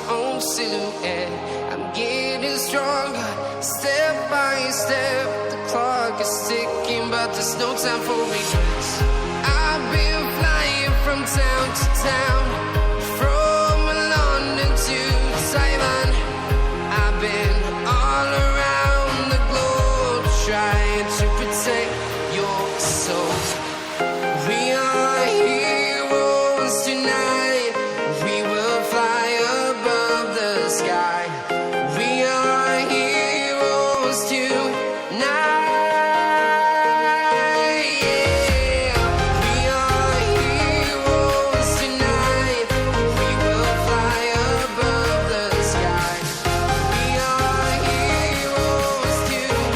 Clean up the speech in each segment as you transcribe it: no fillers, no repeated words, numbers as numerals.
own silhouette. I'm getting stronger, step by step. The clock is ticking, but there's no time for regrets. I've been flying from town to town, from London to Taiwan. I've been all around the globe, trying to protect your soul. We are heroes tonight. We will fly above the sky. We are heroes tonight. Yeah. We are heroes tonight. We will fly above the sky. We are heroes tonight.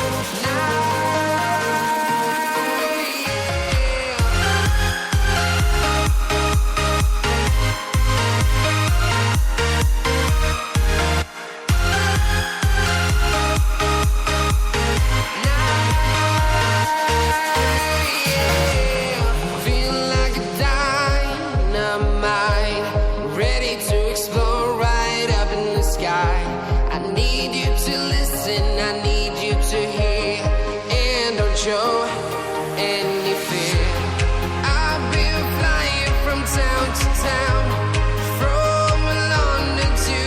Feel like a dynamite, ready to explode right up in the sky. I need you to listen, I need you to hear, and don't show any fear. I've been flying from town to town, from London to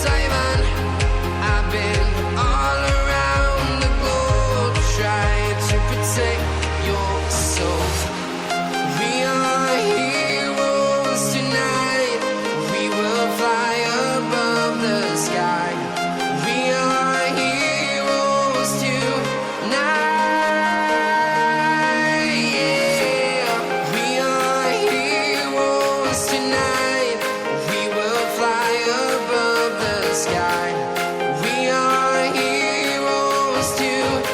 Taiwan. I've been all around the globe, trying to protect your soul. We are heroes tonight. We will fly above the sky. We are heroes tonight. Yeah. We are heroes tonight. We will fly above the sky. We are heroes tonight.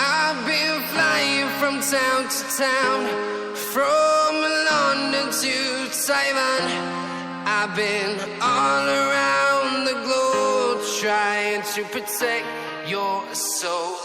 I've been flying from town to town, from London to Taiwan. I've been all around the globe, trying to protect your soul.